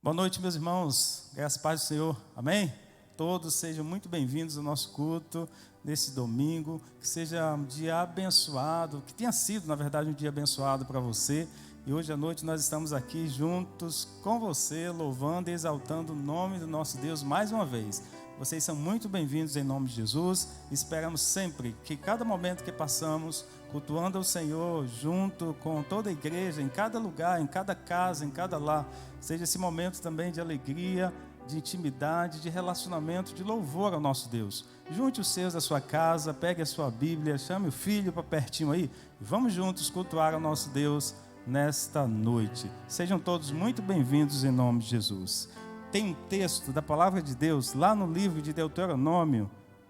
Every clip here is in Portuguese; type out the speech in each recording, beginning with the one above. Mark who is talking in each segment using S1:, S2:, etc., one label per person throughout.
S1: Boa noite, meus irmãos, graças e paz do Senhor, amém? Todos sejam muito bem-vindos ao nosso culto, nesse domingo, que seja um dia abençoado, que tenha sido, na verdade, um dia abençoado para você, e hoje à noite nós estamos aqui juntos com você, louvando e exaltando o nome do nosso Deus mais uma vez. Vocês são muito bem-vindos em nome de Jesus, esperamos sempre que cada momento que passamos, cultuando ao Senhor, junto com toda a igreja, em cada lugar, em cada casa, em cada lar, seja esse momento também de alegria, de intimidade, de relacionamento, de louvor ao nosso Deus. Junte os seus da sua casa, pegue a sua Bíblia, chame o filho para pertinho aí, e vamos juntos cultuar ao nosso Deus nesta noite. Sejam todos muito bem-vindos em nome de Jesus. Tem um texto da palavra de Deus lá no livro de Deuteronômio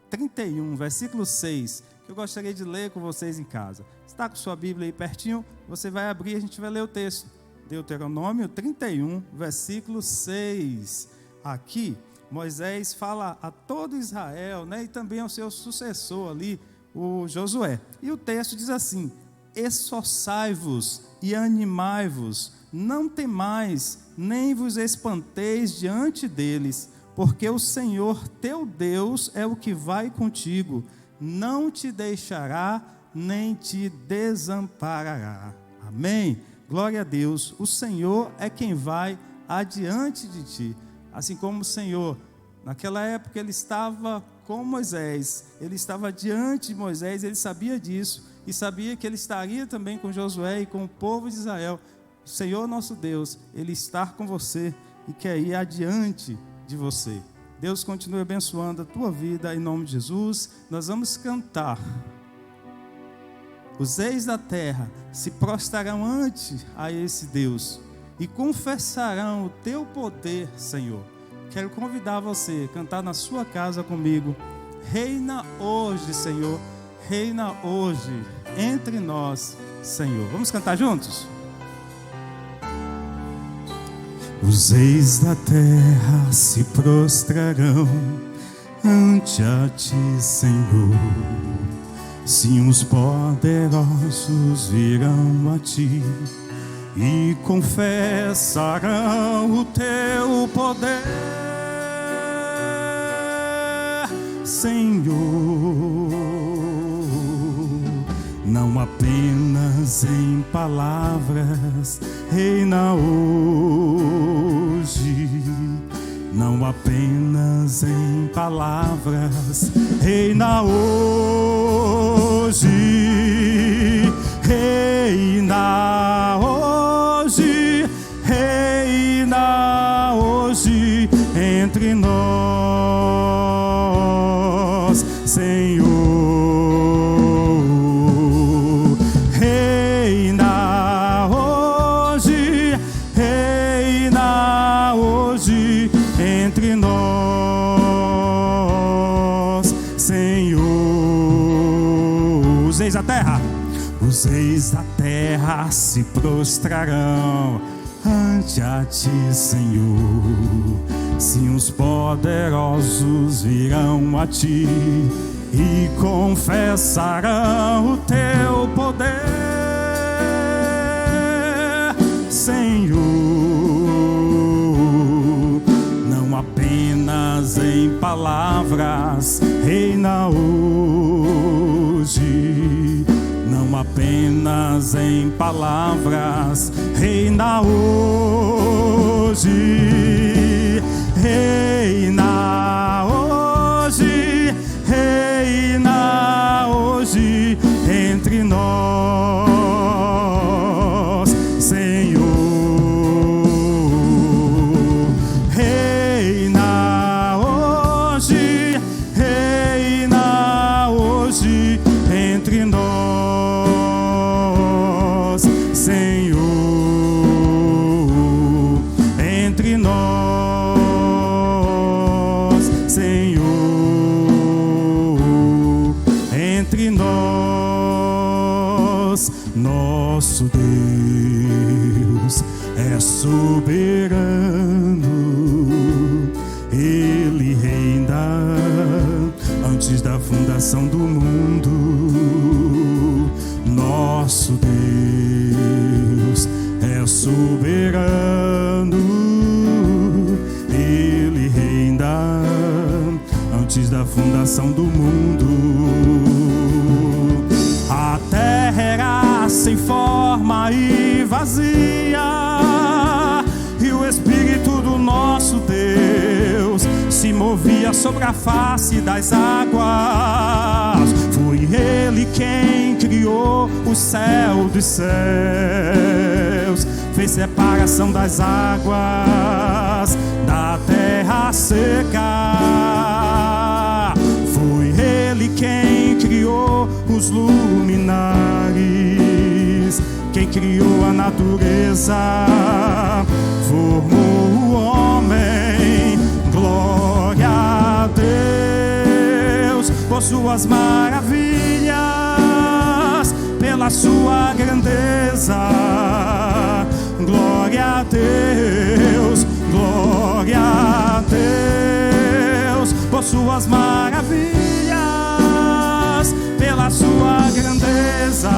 S1: 31, versículo 6, que eu gostaria de ler com vocês em casa. Está com sua Bíblia aí pertinho? Você vai abrir e a gente vai ler o texto. Deuteronômio 31, versículo 6. Aqui, Moisés fala a todo Israel, e também ao seu sucessor ali, o Josué. E o texto diz assim: esforçai-vos e animai-vos, não temais, nem vos espanteis diante deles, porque o Senhor teu Deus é o que vai contigo, não te deixará, nem te desamparará. Amém? Glória a Deus, o Senhor é quem vai adiante de ti. Assim como o Senhor, naquela época ele estava com Moisés, ele estava diante de Moisés, ele sabia disso, e sabia que ele estaria também com Josué e com o povo de Israel. O Senhor nosso Deus, ele está com você e quer ir adiante de você. Deus continue abençoando a tua vida em nome de Jesus. Nós vamos cantar. Os reis da terra se prostrarão ante a esse Deus e confessarão o teu poder, Senhor. Quero convidar você a cantar na sua casa comigo. Reina hoje, Senhor, reina hoje entre nós, Senhor. Vamos cantar juntos? Os reis da terra se prostrarão ante a ti, Senhor. Sim, os poderosos virão a ti e confessarão o teu poder, Senhor. Não apenas em palavras, reina hoje. Não apenas em palavras, reina hoje. Reina hoje, reina hoje entre nós, Senhor. Reina hoje, reina hoje entre nós, Senhor. Os reis da terra, os reis da terra se prostrarão ante a ti, Senhor. Sim, os poderosos virão a ti e confessarão o teu poder, Senhor. Não apenas em palavras, reina hoje. Não apenas em palavras, reina hoje. Reina hoje, reina hoje entre nós, Senhor. Reina hoje, reina hoje entre nós, Senhor. Entre nós, Senhor, entre nós. Nosso Deus é soberano, Ele reina antes da fundação do mundo. Nosso Deus é soberano, antes da fundação do mundo. A terra era sem forma e vazia, e o Espírito do nosso Deus se movia sobre a face das águas. Foi Ele quem criou o céu dos céus, fez separação das águas da terra seca. Foi Ele quem criou os luminares, quem criou a natureza, formou o homem. Glória a Deus por suas maravilhas, pela sua grandeza. Glória a Deus, glória a Deus por suas maravilhas, pela sua grandeza.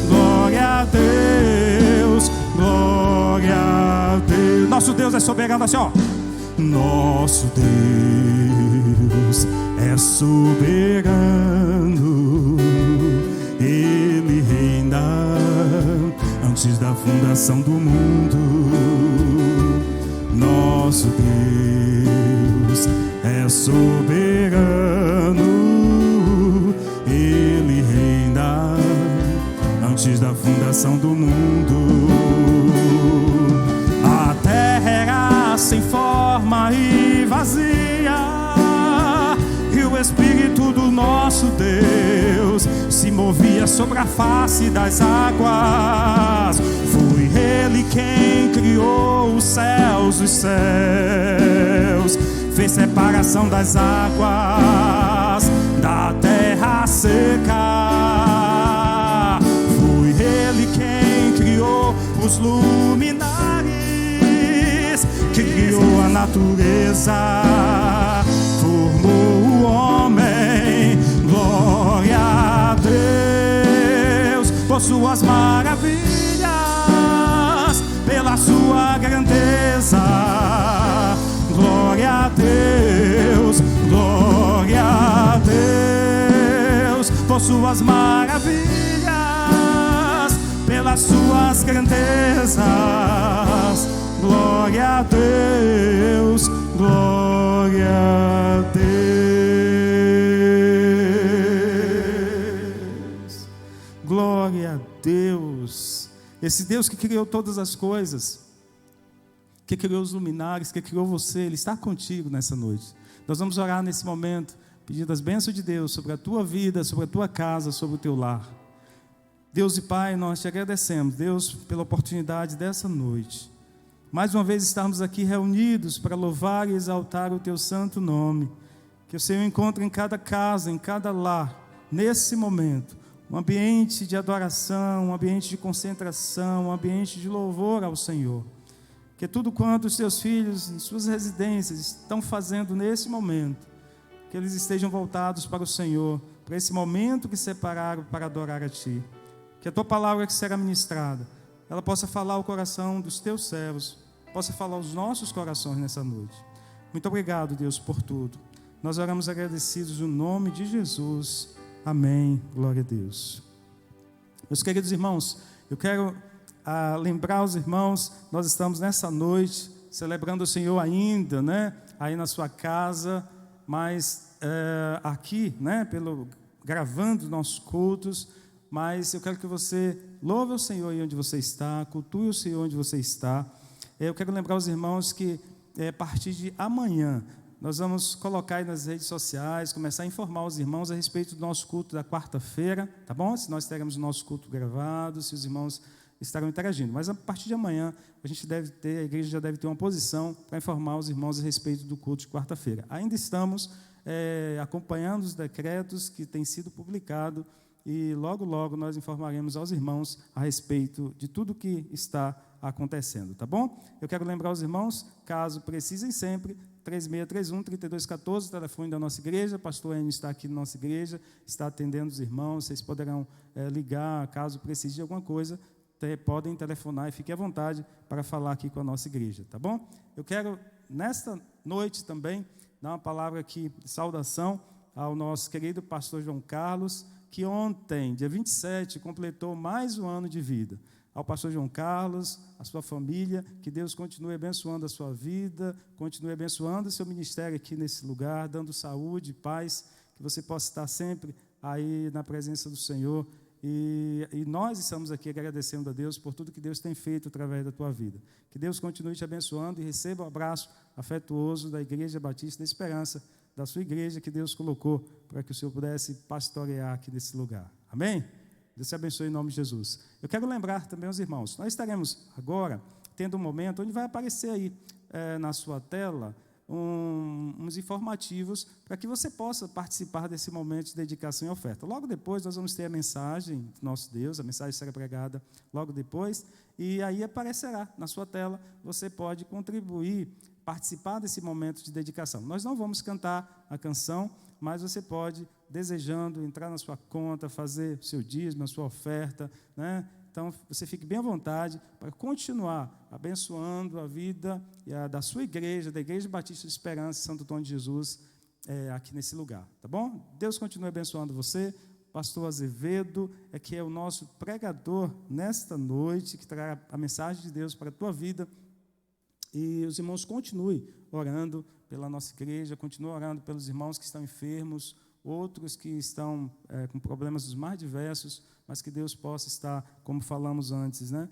S1: Glória a Deus, glória a Deus. Nosso Deus é soberano, assim, ó. Nosso Deus é soberano, Ele reina antes da fundação do mundo. Nosso Deus é soberano, Ele reina antes da fundação do mundo. A terra era sem forma e vazia, e o Espírito do nosso Deus se movia sobre a face das águas. Foi Ele quem criou os céus dos céus, fez separação das águas da terra seca. Foi Ele quem criou os luminares, que criou a natureza, formou o homem. Glória a Deus por suas maravilhas, pela sua grandeza. Glória a Deus, glória a Deus por suas maravilhas, pelas suas grandezas. Glória a Deus, glória a Deus. Glória a Deus. Esse Deus que criou todas as coisas, que criou os luminares, que criou você, Ele está contigo nessa noite. Nós vamos orar nesse momento, pedindo as bênçãos de Deus sobre a tua vida, sobre a tua casa, sobre o teu lar. Deus e Pai, nós te agradecemos, Deus, pela oportunidade dessa noite. Mais uma vez estarmos aqui reunidos para louvar e exaltar o teu santo nome. Que o Senhor encontre em cada casa, em cada lar, nesse momento, um ambiente de adoração, um ambiente de concentração, um ambiente de louvor ao Senhor. Que tudo quanto os teus filhos em suas residências estão fazendo nesse momento, que eles estejam voltados para o Senhor, para esse momento que separaram para adorar a Ti. Que a Tua palavra que será ministrada, ela possa falar ao coração dos Teus servos, possa falar aos nossos corações nessa noite. Muito obrigado, Deus, por tudo. Nós oramos agradecidos no nome de Jesus. Amém. Glória a Deus. Meus queridos irmãos, eu quero lembrar os irmãos, nós estamos nessa noite celebrando o Senhor ainda, né? Aí na sua casa, mas aqui, né? Gravando nossos cultos, mas eu quero que você louve o Senhor aí onde você está, cultue o Senhor onde você está. Eu quero lembrar os irmãos que a partir de amanhã nós vamos colocar aí nas redes sociais, começar a informar os irmãos a respeito do nosso culto da quarta-feira, tá bom? Se nós teremos o nosso culto gravado, se os irmãos estarão interagindo. Mas a partir de amanhã, a igreja já deve ter uma posição para informar os irmãos a respeito do culto de quarta-feira. Ainda estamos acompanhando os decretos que têm sido publicados e logo, logo nós informaremos aos irmãos a respeito de tudo que está acontecendo, tá bom? Eu quero lembrar os irmãos, caso precisem sempre, 3631-3214, telefone da nossa igreja, pastor Enio está aqui na nossa igreja, está atendendo os irmãos, vocês poderão ligar, caso precise de alguma coisa, podem telefonar e fiquem à vontade para falar aqui com a nossa igreja, tá bom? Eu quero, nesta noite também, dar uma palavra aqui de saudação ao nosso querido pastor João Carlos, que ontem, dia 27, completou mais um ano de vida. Ao pastor João Carlos, a sua família, que Deus continue abençoando a sua vida, continue abençoando o seu ministério aqui nesse lugar, dando saúde, paz, que você possa estar sempre aí na presença do Senhor. E nós estamos aqui agradecendo a Deus por tudo que Deus tem feito através da tua vida. Que Deus continue te abençoando e receba o abraço afetuoso da Igreja Batista da Esperança, da sua igreja que Deus colocou para que o Senhor pudesse pastorear aqui nesse lugar. Amém? Deus te abençoe em nome de Jesus. Eu quero lembrar também aos irmãos, nós estaremos agora tendo um momento onde vai aparecer aí na sua tela uns informativos para que você possa participar desse momento de dedicação e oferta. Logo depois nós vamos ter a mensagem do nosso Deus, a mensagem será pregada logo depois, e aí aparecerá na sua tela, você pode contribuir, participar desse momento de dedicação. Nós não vamos cantar a canção, mas você pode, desejando, entrar na sua conta, fazer o seu dízimo, a sua oferta, né? Então, você fique bem à vontade para continuar abençoando a vida da sua igreja, da Igreja Batista de Esperança, Santo Antônio de Jesus, aqui nesse lugar, tá bom? Deus continue abençoando você. Pastor Azevedo, que é o nosso pregador nesta noite, que trará a mensagem de Deus para a tua vida. E os irmãos continuem orando pela nossa igreja, continuem orando pelos irmãos que estão enfermos, outros que estão com problemas dos mais diversos, mas que Deus possa estar, como falamos antes, né?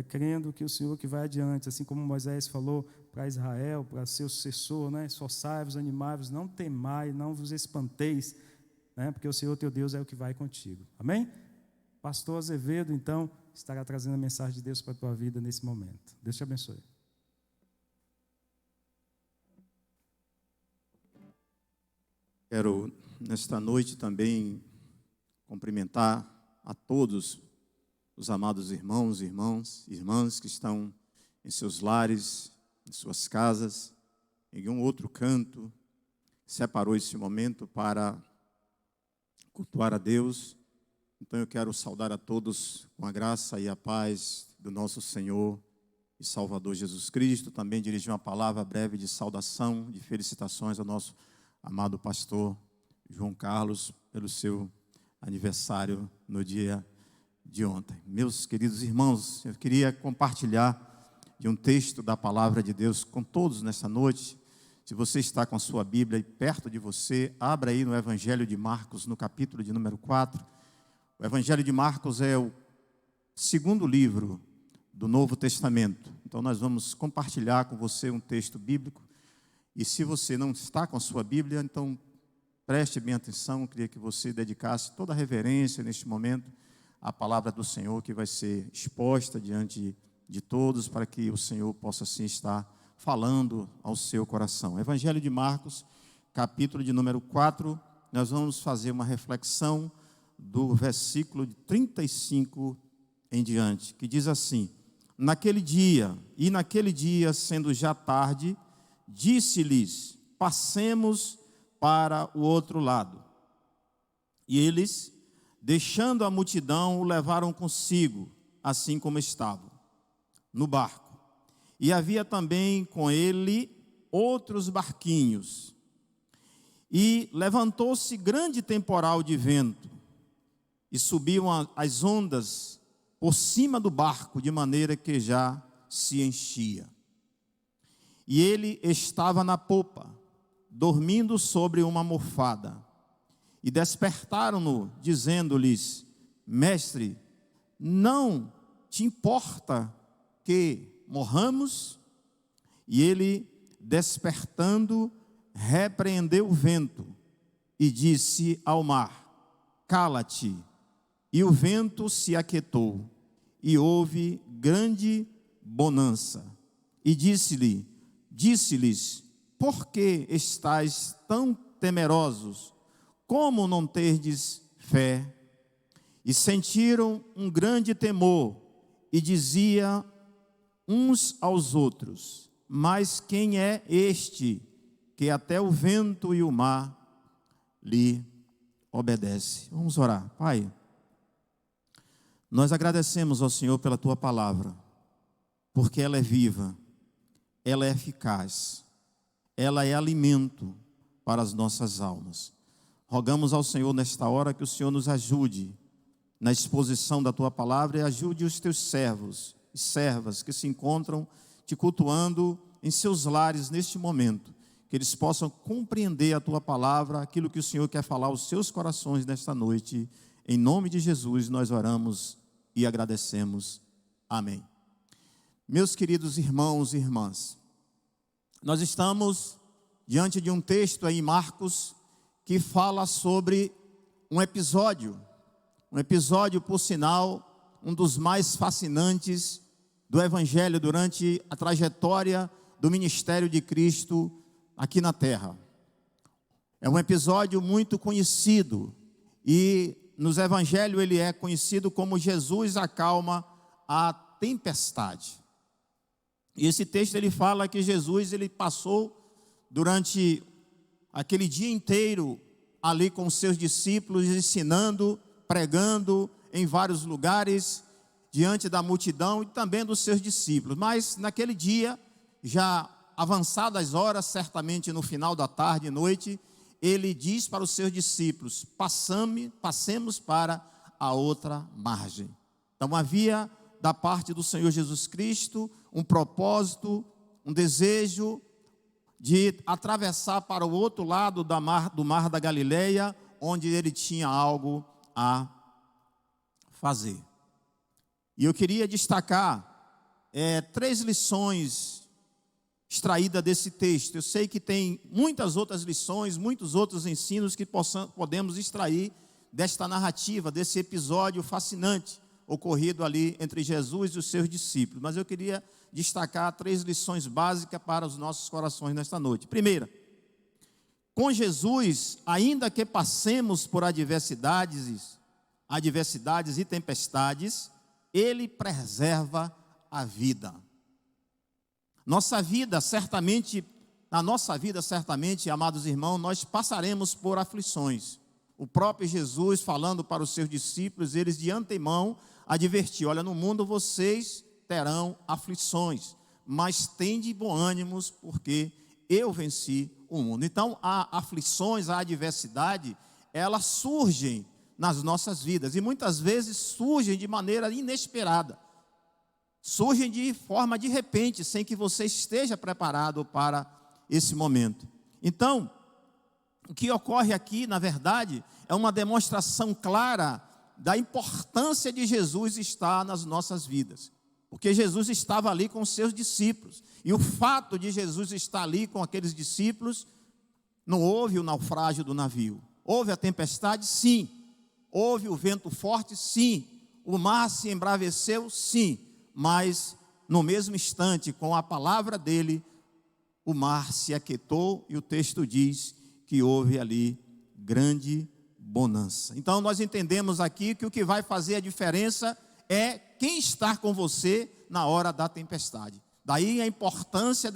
S1: Crendo que o Senhor que vai adiante, assim como Moisés falou para Israel, para seu sucessor, né? Esforçai-vos, animai-vos, não temai, não vos espanteis, né? Porque o Senhor teu Deus é o que vai contigo. Amém? Pastor Azevedo, então, estará trazendo a mensagem de Deus para a tua vida nesse momento. Deus te abençoe.
S2: Quero, nesta noite, também cumprimentar a todos os amados irmãos, irmãs que estão em seus lares, em suas casas, em um outro canto, separou esse momento para cultuar a Deus. Então eu quero saudar a todos com a graça e a paz do nosso Senhor e Salvador Jesus Cristo. Também dirigir uma palavra breve de saudação, de felicitações ao nosso amado pastor João Carlos, pelo seu aniversário no dia de ontem. Meus queridos irmãos, eu queria compartilhar de um texto da palavra de Deus com todos nessa noite. Se você está com a sua Bíblia aí perto de você, abra aí no Evangelho de Marcos, no capítulo de número 4. O Evangelho de Marcos é o segundo livro do Novo Testamento. Então nós vamos compartilhar com você um texto bíblico. E se você não está com a sua Bíblia, então preste bem atenção. Eu queria que você dedicasse toda a reverência neste momento à palavra do Senhor, que vai ser exposta diante de todos, para que o Senhor possa assim estar falando ao seu coração. Evangelho de Marcos, capítulo de número 4, nós vamos fazer uma reflexão do versículo de 35 em diante, que diz assim: naquele dia, sendo já tarde, disse-lhes: passemos para o outro lado. E eles, deixando a multidão, o levaram consigo, assim como estavam, no barco. E havia também com ele outros barquinhos. E levantou-se grande temporal de vento, e subiam as ondas por cima do barco, de maneira que já se enchia. E ele estava na popa, dormindo sobre uma almofada. E despertaram-no, dizendo-lhes: mestre, não te importa que morramos? E ele, despertando, repreendeu o vento e disse ao mar: cala-te. E o vento se aquietou, e houve grande bonança. E disse-lhes: por que estáis tão temerosos? Como não terdes fé? E sentiram um grande temor, e dizia uns aos outros: mas quem é este que até o vento e o mar lhe obedece? Vamos orar. Pai, nós agradecemos ao Senhor pela tua palavra, porque ela é viva, ela é eficaz, ela é alimento para as nossas almas. Rogamos ao Senhor nesta hora que o Senhor nos ajude na exposição da Tua palavra e ajude os Teus servos e servas que se encontram Te cultuando em seus lares neste momento, que eles possam compreender a Tua palavra, aquilo que o Senhor quer falar aos seus corações nesta noite. Em nome de Jesus nós oramos e agradecemos. Amém. Meus queridos irmãos e irmãs, nós estamos diante de um texto aí em Marcos que fala sobre um episódio, por sinal, um dos mais fascinantes do Evangelho durante a trajetória do ministério de Cristo aqui na terra. É um episódio muito conhecido e nos Evangelhos ele é conhecido como Jesus acalma a tempestade. E esse texto ele fala que Jesus ele passou durante aquele dia inteiro ali com os seus discípulos, ensinando, pregando em vários lugares, diante da multidão e também dos seus discípulos. Mas naquele dia, já avançadas horas, certamente no final da tarde e noite, ele diz para os seus discípulos: passemos para a outra margem. Então havia da parte do Senhor Jesus Cristo um propósito, um desejo de atravessar para o outro lado do mar da Galileia, onde ele tinha algo a fazer. E eu queria destacar 3 lições extraídas desse texto. Eu sei que tem muitas outras lições, muitos outros ensinos que podemos extrair desta narrativa, desse episódio fascinante ocorrido ali entre Jesus e os seus discípulos. Mas eu queria destacar 3 lições básicas para os nossos corações nesta noite. Primeira, com Jesus, ainda que passemos por adversidades e tempestades, Ele preserva a vida. Na nossa vida, certamente, amados irmãos, nós passaremos por aflições. O próprio Jesus, falando para os seus discípulos, eles de antemão advertiu: olha, no mundo vocês terão aflições, mas tende bom ânimo, porque eu venci o mundo. Então, há aflições, há adversidade, elas surgem nas nossas vidas, e muitas vezes surgem de maneira inesperada, surgem de forma de repente, sem que você esteja preparado para esse momento. Então, o que ocorre aqui, na verdade, é uma demonstração clara da importância de Jesus estar nas nossas vidas. Porque Jesus estava ali com os seus discípulos. E o fato de Jesus estar ali com aqueles discípulos, não houve o naufrágio do navio. Houve a tempestade? Sim. Houve o vento forte? Sim. O mar se embraveceu? Sim. Mas, no mesmo instante, com a palavra dele, o mar se aquietou e o texto diz que houve ali grande bonança. Então nós entendemos aqui que o que vai fazer a diferença é quem está com você na hora da tempestade. Daí a importância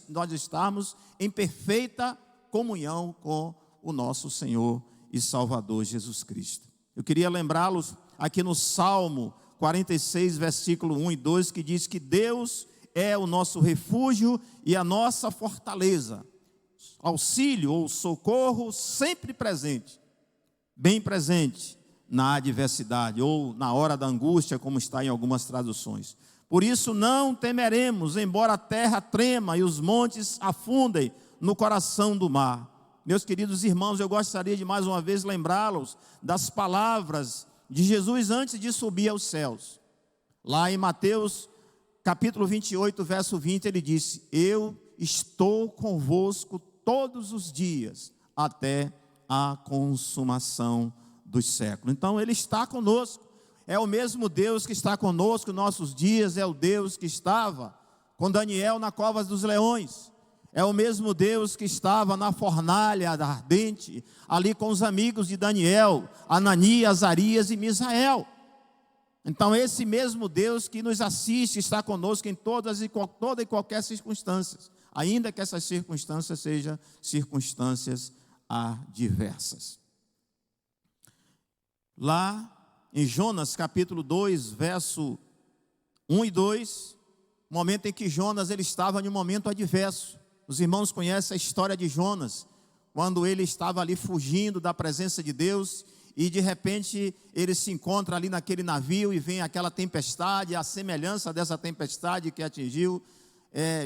S2: nós estarmos em perfeita comunhão com o nosso Senhor e Salvador Jesus Cristo. Eu queria lembrá-los aqui no Salmo 46, versículo 1 e 2, que diz que Deus é o nosso refúgio e a nossa fortaleza, auxílio ou socorro sempre presente, bem presente na adversidade ou na hora da angústia, como está em algumas traduções. Por isso não temeremos, embora a terra trema e os montes afundem no coração do mar. Meus queridos irmãos, eu gostaria de mais uma vez lembrá-los das palavras de Jesus antes de subir aos céus. Lá em Mateus capítulo 28, verso 20, ele disse: eu estou convosco todos os dias, até a consumação dos séculos. Então ele está conosco, é o mesmo Deus que está conosco nos nossos dias, é o Deus que estava com Daniel na cova dos leões, é o mesmo Deus que estava na fornalha ardente, ali com os amigos de Daniel, Ananias, Azarias e Misael. Então esse mesmo Deus que nos assiste está conosco em toda e qualquer circunstância, ainda que essas circunstâncias sejam circunstâncias adversas. Lá em Jonas capítulo 2, verso 1 e 2, momento em que Jonas ele estava em um momento adverso. Os irmãos conhecem a história de Jonas, quando ele estava ali fugindo da presença de Deus, e de repente ele se encontra ali naquele navio e vem aquela tempestade, a semelhança dessa tempestade que atingiu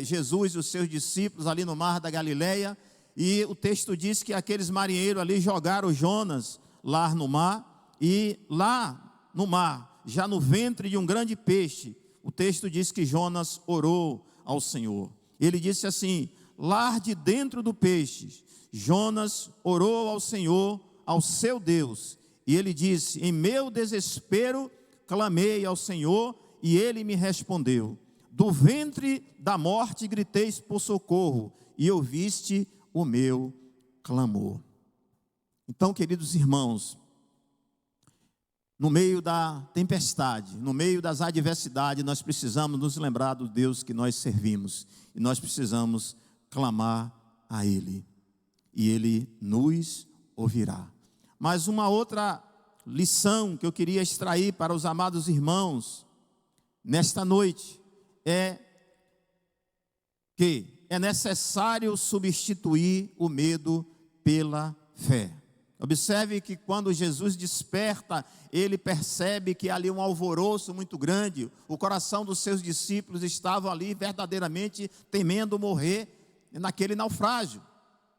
S2: Jesus e os seus discípulos ali no mar da Galileia. E o texto diz que aqueles marinheiros ali jogaram Jonas lá no mar, e lá no mar, já no ventre de um grande peixe, o texto diz que Jonas orou ao Senhor. Ele disse assim: lá de dentro do peixe, Jonas orou ao Senhor, ao seu Deus, e ele disse: em meu desespero clamei ao Senhor, e ele me respondeu. Do ventre da morte gritei por socorro, e ouviste o meu clamor. Então, queridos irmãos, no meio da tempestade, no meio das adversidades, nós precisamos nos lembrar do Deus que nós servimos, e nós precisamos clamar a Ele, e Ele nos ouvirá. Mas uma outra lição que eu queria extrair para os amados irmãos nesta noite é que é necessário substituir o medo pela fé. Observe que quando Jesus desperta, ele percebe que ali um alvoroço muito grande, o coração dos seus discípulos estava ali verdadeiramente temendo morrer naquele naufrágio,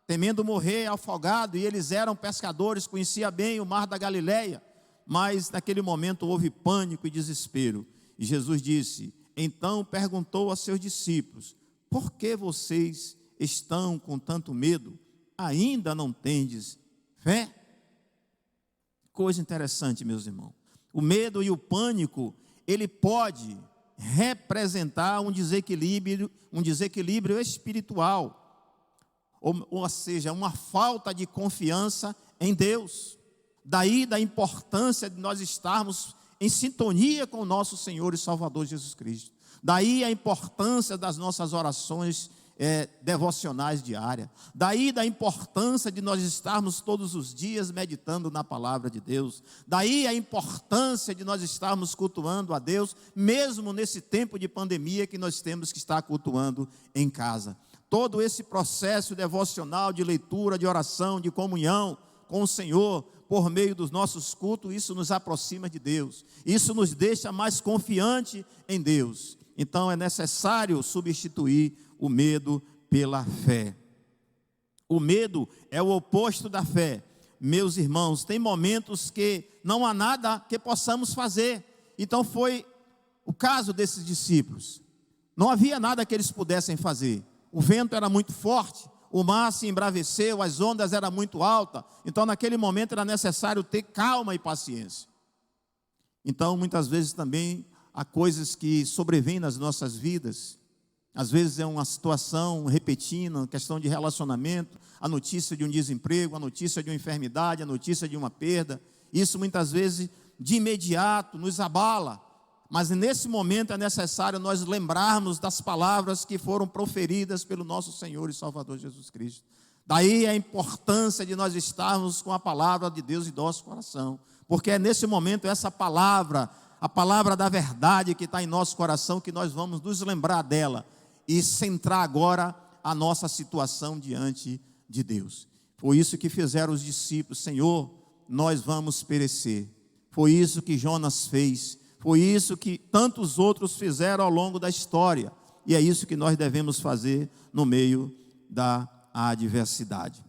S2: temendo morrer afogado, e eles eram pescadores, conhecia bem o mar da Galileia, mas naquele momento houve pânico e desespero, e Jesus disse, então perguntou aos seus discípulos, por que vocês estão com tanto medo? Ainda não tendes fé? Coisa interessante, meus irmãos. O medo e o pânico, ele pode representar um desequilíbrio espiritual, ou seja, uma falta de confiança em Deus. Daí da importância de nós estarmos em sintonia com o nosso Senhor e Salvador Jesus Cristo. Daí a importância das nossas orações devocionais diárias. Daí da importância de nós estarmos todos os dias meditando na palavra de Deus. Daí a importância de nós estarmos cultuando a Deus, mesmo nesse tempo de pandemia que nós temos que estar cultuando em casa. Todo esse processo devocional de leitura, de oração, de comunhão com o Senhor, por meio dos nossos cultos, isso nos aproxima de Deus. Isso nos deixa mais confiante em Deus. Então é necessário substituir o medo pela fé. O medo é o oposto da fé. Meus irmãos, tem momentos que não há nada que possamos fazer. Então foi o caso desses discípulos. Não havia nada que eles pudessem fazer. O vento era muito forte, o mar se embraveceu, as ondas eram muito altas. Então naquele momento era necessário ter calma e paciência. Então muitas vezes também há coisas que sobrevêm nas nossas vidas. Às vezes é uma situação repetindo, uma questão de relacionamento, a notícia de um desemprego, a notícia de uma enfermidade, a notícia de uma perda. Isso muitas vezes de imediato nos abala. Mas nesse momento é necessário nós lembrarmos das palavras que foram proferidas pelo nosso Senhor e Salvador Jesus Cristo. Daí a importância de nós estarmos com a palavra de Deus em nosso coração. Porque é nesse momento essa palavra, a palavra da verdade que está em nosso coração, que nós vamos nos lembrar dela e centrar agora a nossa situação diante de Deus. Foi isso que fizeram os discípulos. Senhor, nós vamos perecer. Foi isso que Jonas fez. Foi isso que tantos outros fizeram ao longo da história. E é isso que nós devemos fazer no meio da adversidade.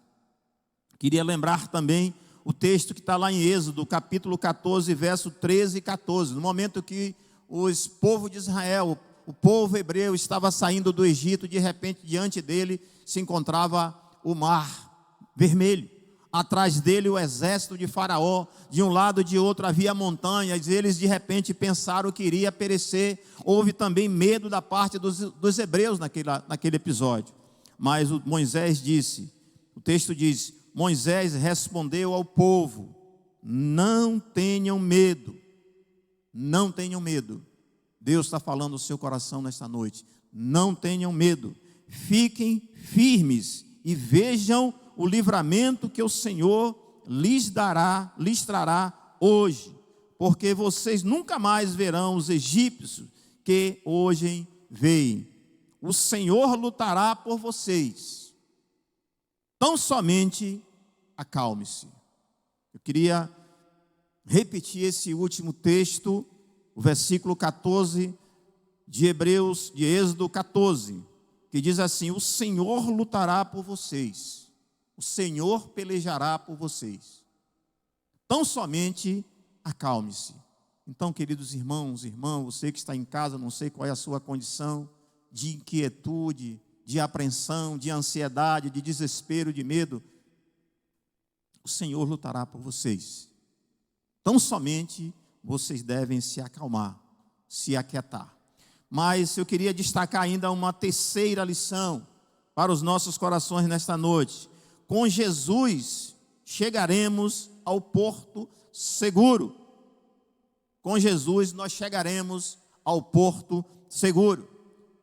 S2: Queria lembrar também o texto que está lá em Êxodo, capítulo 14, verso 13 e 14. No momento que o povo de Israel, o povo hebreu estava saindo do Egito, de repente diante dele se encontrava o mar vermelho. Atrás dele o exército de Faraó, de um lado e de outro havia montanhas, e eles de repente pensaram que iria perecer. Houve também medo da parte dos hebreus naquele episódio. Mas Moisés disse, o texto diz, Moisés respondeu ao povo, não tenham medo, não tenham medo. Deus está falando no seu coração nesta noite, não tenham medo, fiquem firmes e vejam o livramento que o Senhor lhes trará hoje, porque vocês nunca mais verão os egípcios que hoje veem. O Senhor lutará por vocês. Tão somente acalme-se. Eu queria repetir esse último texto, o versículo 14 de Êxodo 14, que diz assim: o Senhor lutará por vocês, o Senhor pelejará por vocês. Tão somente acalme-se. Então, queridos irmãos, irmãs, você que está em casa, não sei qual é a sua condição de inquietude, de apreensão, de ansiedade, de desespero, de medo, o Senhor lutará por vocês. Tão somente vocês devem se acalmar, se aquietar. Mas eu queria destacar ainda uma terceira lição para os nossos corações nesta noite. Com Jesus chegaremos ao porto seguro. Com Jesus nós chegaremos ao porto seguro.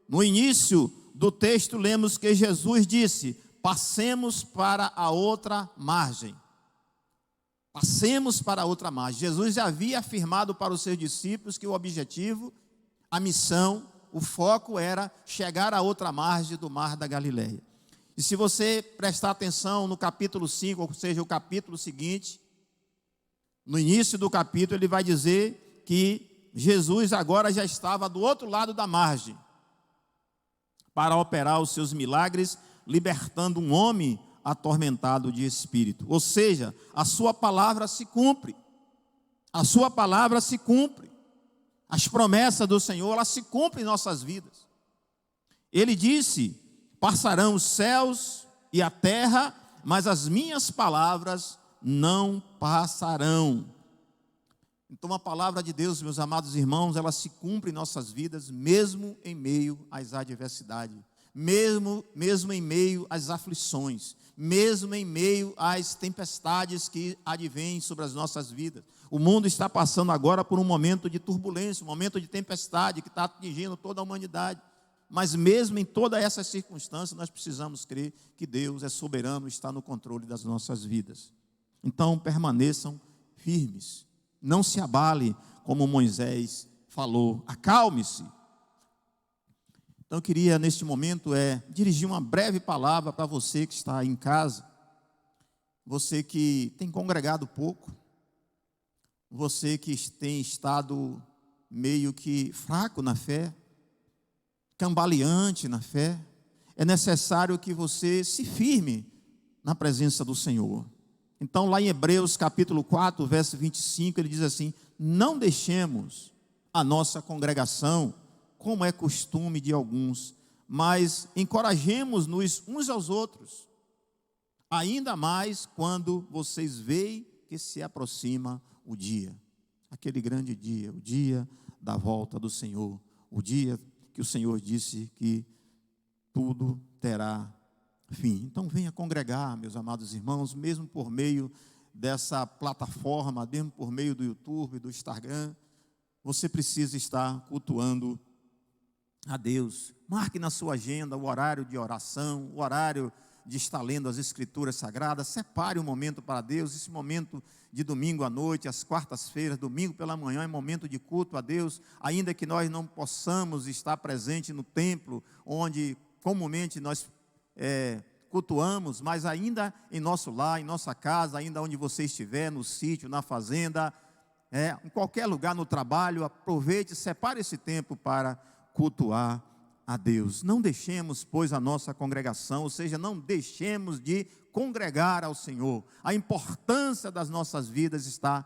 S2: No início do texto lemos que Jesus disse: passemos para a outra margem. Passemos para a outra margem. Jesus já havia afirmado para os seus discípulos que o objetivo, a missão, o foco era chegar à outra margem do mar da Galileia. E se você prestar atenção no capítulo 5, ou seja, o capítulo seguinte, no início do capítulo ele vai dizer que Jesus agora já estava do outro lado da margem para operar os seus milagres, libertando um homem atormentado de espírito. Ou seja, a sua palavra se cumpre. A sua palavra se cumpre. As promessas do Senhor, elas se cumprem em nossas vidas. Ele disse: passarão os céus e a terra, mas as minhas palavras não passarão. Então a palavra de Deus, meus amados irmãos, ela se cumpre em nossas vidas, mesmo em meio às adversidades, mesmo em meio às aflições, mesmo em meio às tempestades que advêm sobre as nossas vidas. O mundo está passando agora por um momento de turbulência, um momento de tempestade que está atingindo toda a humanidade. Mas mesmo em todas essas circunstâncias, nós precisamos crer que Deus é soberano e está no controle das nossas vidas. Então permaneçam firmes, não se abale, como Moisés falou, acalme-se. Então eu queria neste momento dirigir uma breve palavra para você que está em casa, você que tem congregado pouco, você que tem estado meio que fraco na fé, cambaleante na fé. É necessário que você se firme na presença do Senhor. Então lá em Hebreus capítulo 4, verso 25, ele diz assim: não deixemos a nossa congregação, como é costume de alguns, mas encorajemos-nos uns aos outros, ainda mais quando vocês veem que se aproxima o dia, aquele grande dia, o dia da volta do Senhor, o dia que o Senhor disse que tudo terá fim. Então venha congregar, meus amados irmãos, mesmo por meio dessa plataforma, mesmo por meio do YouTube, do Instagram, você precisa estar cultuando a Deus. Marque na sua agenda o horário de oração, o horário de estar lendo as Escrituras Sagradas. Separe um momento para Deus. Esse momento de domingo à noite, às quartas-feiras, domingo pela manhã, é momento de culto a Deus. Ainda que nós não possamos estar presente no templo, onde comumente nós cultuamos, mas ainda em nosso lar, em nossa casa, ainda onde você estiver, no sítio, na fazenda, em qualquer lugar, no trabalho, aproveite, separe esse tempo para cultuar a Deus. Não deixemos, pois, a nossa congregação, ou seja, não deixemos de congregar ao Senhor. A importância das nossas vidas está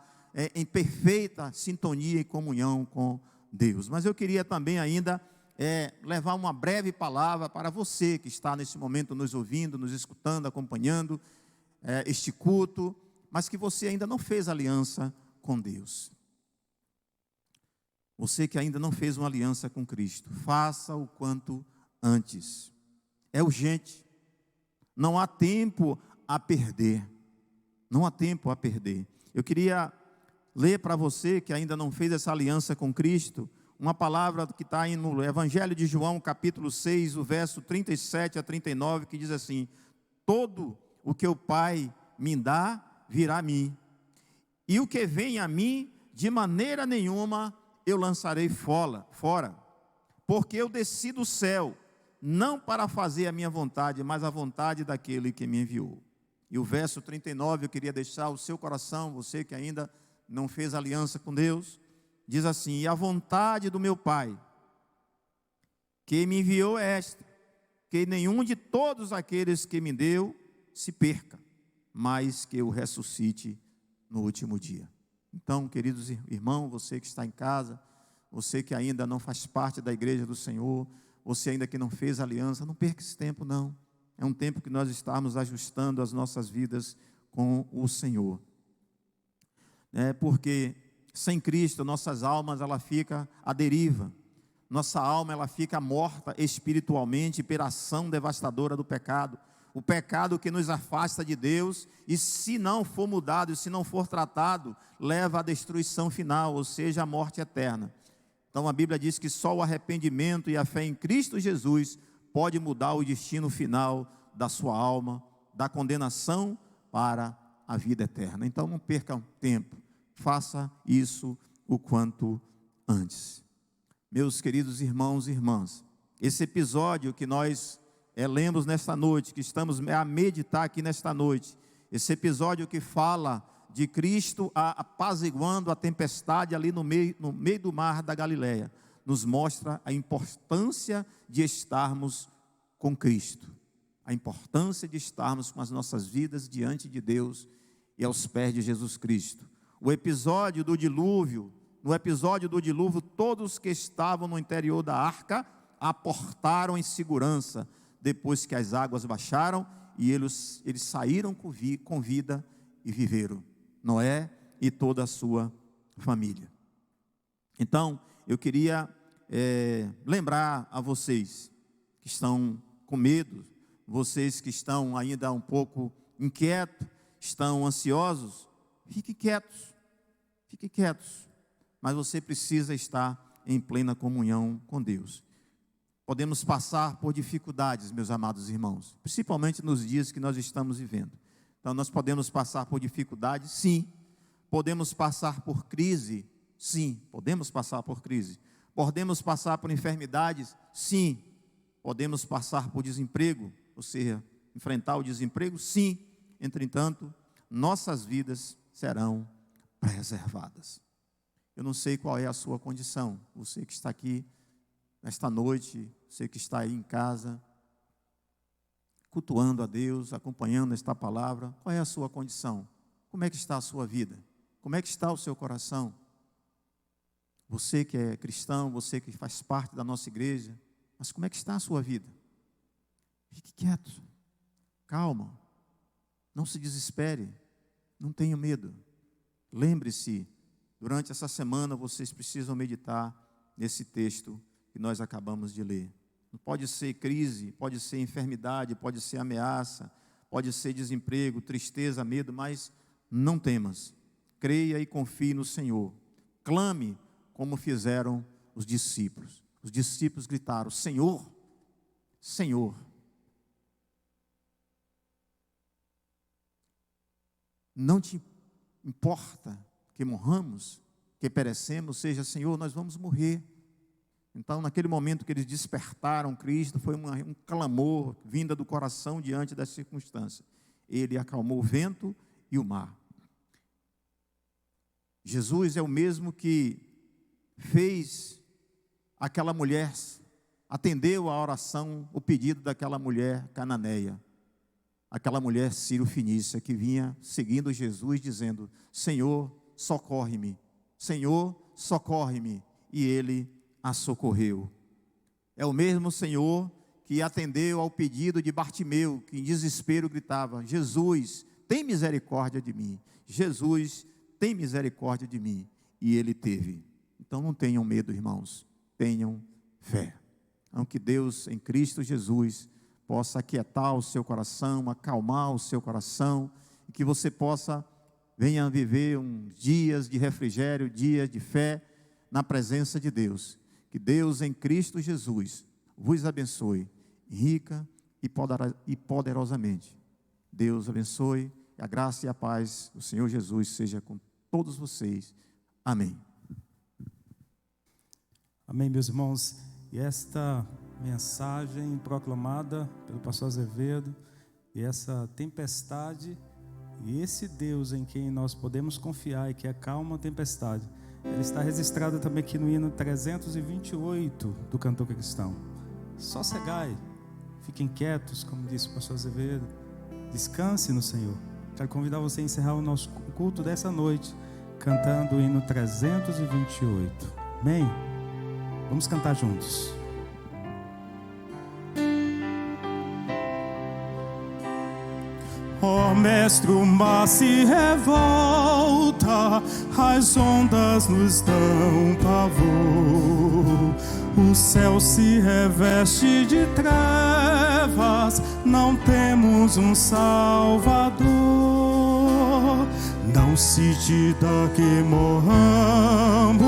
S2: em perfeita sintonia e comunhão com Deus. Mas eu queria também ainda levar uma breve palavra para você que está nesse momento nos ouvindo, nos escutando, acompanhando este culto, mas que você ainda não fez aliança com Deus. Você que ainda não fez uma aliança com Cristo, faça o quanto antes. É urgente. Não há tempo a perder. Não há tempo a perder. Eu queria ler para você que ainda não fez essa aliança com Cristo, uma palavra que está aí no Evangelho de João, capítulo 6, o verso 37 a 39, que diz assim: todo o que o Pai me dá, virá a mim. E o que vem a mim, de maneira nenhuma eu lançarei fora, porque eu desci do céu, não para fazer a minha vontade, mas a vontade daquele que me enviou. E o verso 39, eu queria deixar o seu coração, você que ainda não fez aliança com Deus, diz assim: e a vontade do meu Pai, que me enviou é esta, que nenhum de todos aqueles que me deu se perca, mas que eu ressuscite no último dia. Então, queridos irmãos, você que está em casa, você que ainda não faz parte da igreja do Senhor, você ainda que não fez aliança, não perca esse tempo não. É um tempo que nós estamos ajustando as nossas vidas com o Senhor. Porque sem Cristo, nossas almas, ela fica à deriva. Nossa alma, ela fica morta espiritualmente pela ação devastadora do pecado. O pecado que nos afasta de Deus, e se não for mudado, se não for tratado, leva à destruição final, ou seja, à morte eterna. Então a Bíblia diz que só o arrependimento e a fé em Cristo Jesus pode mudar o destino final da sua alma, da condenação para a vida eterna. Então não perca tempo, faça isso o quanto antes. Meus queridos irmãos e irmãs, esse episódio que nós lemos nesta noite, que estamos a meditar aqui nesta noite, esse episódio que fala de Cristo apaziguando a tempestade ali no meio do mar da Galileia, nos mostra a importância de estarmos com Cristo, a importância de estarmos com as nossas vidas diante de Deus e aos pés de Jesus Cristo. O episódio do dilúvio, no episódio do dilúvio, todos que estavam no interior da arca aportaram em segurança, depois que as águas baixaram, e eles saíram com vida e viveram, Noé e toda a sua família. Então, eu queria lembrar a vocês que estão com medo, vocês que estão ainda um pouco inquietos, estão ansiosos, fiquem quietos, mas você precisa estar em plena comunhão com Deus. Podemos passar por dificuldades, meus amados irmãos, principalmente nos dias que nós estamos vivendo. Então, nós podemos passar por dificuldades, sim. Podemos passar por crise, sim. Podemos passar por crise. Podemos passar por enfermidades, sim. Podemos passar por desemprego, ou seja, enfrentar o desemprego, sim. Entretanto, nossas vidas serão preservadas. Eu não sei qual é a sua condição, você que está aqui nesta noite, você que está aí em casa, cultuando a Deus, acompanhando esta palavra, qual é a sua condição? Como é que está a sua vida? Como é que está o seu coração? Você que é cristão, você que faz parte da nossa igreja, mas como é que está a sua vida? Fique quieto, calma, não se desespere, não tenha medo. Lembre-se, durante essa semana vocês precisam meditar nesse texto que nós acabamos de ler. Pode ser crise, pode ser enfermidade, pode ser ameaça, pode ser desemprego, tristeza, medo, mas não temas. Creia e confie no Senhor. Clame como fizeram os discípulos. Os discípulos gritaram: Senhor, Senhor. Não te importa que morramos, que perecemos, seja, Senhor, nós vamos morrer. Então, naquele momento que eles despertaram Cristo, foi um clamor vinda do coração diante das circunstâncias. Ele acalmou o vento e o mar. Jesus é o mesmo que fez aquela mulher, atendeu a oração, o pedido daquela mulher cananeia, aquela mulher sírio-fenícia que vinha seguindo Jesus, dizendo: Senhor, socorre-me, Senhor, socorre-me, e ele a socorreu. É o mesmo Senhor que atendeu ao pedido de Bartimeu, que em desespero gritava: Jesus, tem misericórdia de mim, Jesus, tem misericórdia de mim, e ele teve. Então não tenham medo, irmãos, tenham fé. Então que Deus em Cristo Jesus possa aquietar o seu coração, acalmar o seu coração, e que você possa venha viver uns dias de refrigério, dias de fé na presença de Deus. Que Deus em Cristo Jesus vos abençoe rica e poderosamente. Deus abençoe, a graça e a paz do Senhor Jesus seja com todos vocês. Amém.
S1: Amém, meus irmãos. E esta mensagem proclamada pelo pastor Azevedo, e essa tempestade, e esse Deus em quem nós podemos confiar e que acalma a tempestade, ela está registrada também aqui no hino 328 do cantor cristão. Sossegai, fiquem quietos, como disse o pastor Azevedo, descanse no Senhor. Quero convidar você a encerrar o nosso culto dessa noite cantando o hino 328. Amém? Vamos cantar juntos. Ó Mestre, o mar se revolta, as ondas nos dão pavor, o céu se reveste de trevas, não temos um Salvador. Não se te dá que morramos,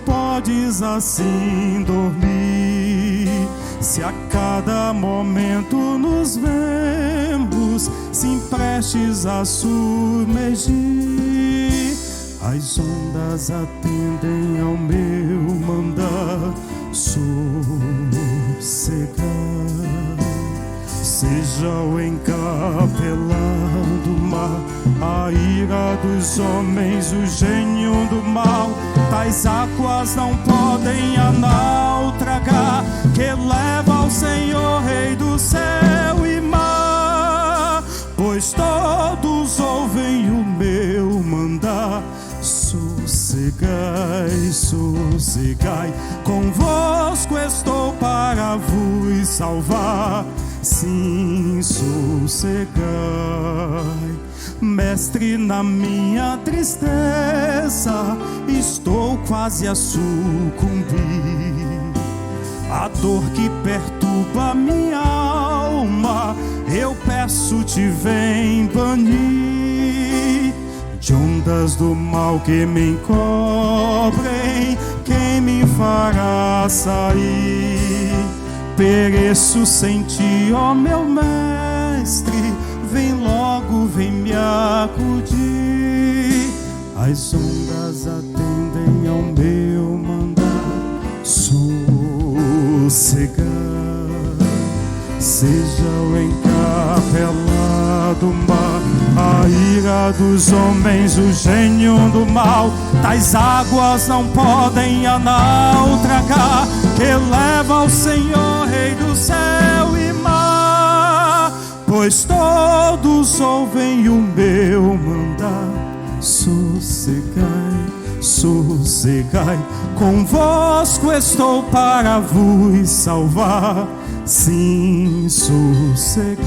S1: podes assim dormir, se a cada momento nos vemos, se prestes a submergir. As ondas atendem ao meu mandar sossegar. Seja o encapelado mar, a ira dos homens, o gênio do mal, tais águas não podem a naufragar, que leva ao Senhor, Rei do céu e mar. Pois todos ouvem o meu mandar, sossegai, sossegai, convosco estou para vos salvar. Sim, sossegai, Mestre, na minha tristeza estou quase a sucumbir. A dor que perturba minha alma, eu peço-te, vem banir. De ondas do mal que me encobrem, quem me fará sair? Pereço sem ti, ó meu Mestre, vem logo, vem me acudir. As ondas atendem ao meu mandar sossegar. Seja o encapelado mar, a ira dos homens, o gênio do mal, tais águas não podem a naufragar, que leva ao Senhor, Rei do céu e mar. Pois todos ouvem o meu mandar, sossegai, sossegai, convosco estou para vos salvar. Sim, sossegai,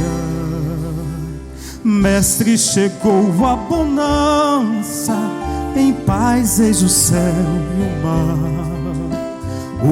S1: Mestre, chegou a bonança, em paz eis o céu e o mar.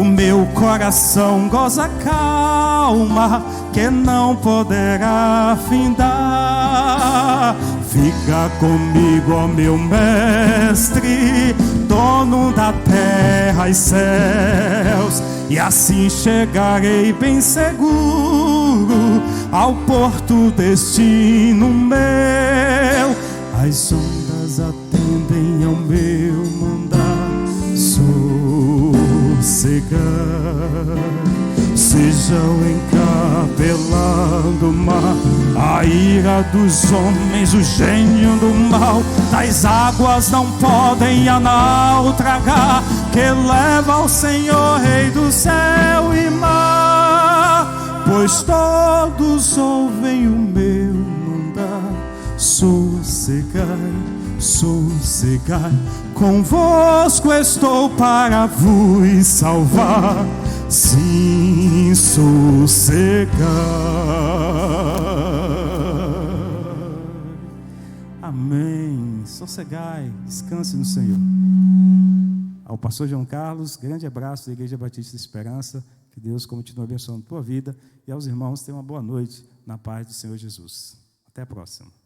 S1: O meu coração goza calma, que não poderá findar. Fica comigo, ó meu Mestre, dono da terra e céus, e assim chegarei bem seguro ao porto, destino meu. As ondas atendem ao meu mandar sossegar. Seja o encapelado mar, a ira dos homens, o gênio do mal, tais águas não podem a naufragar, que leva ao Senhor, Rei do céu e mar. Pois todos ouvem o meu mandar, sossegai, sossegai, convosco estou para vos salvar. Sim, sossegai. Amém. Sossegai, descanse no Senhor. Ao pastor João Carlos, grande abraço da Igreja Batista de Esperança. Que Deus continue abençoando a tua vida. E aos irmãos, tenham uma boa noite na paz do Senhor Jesus. Até a próxima.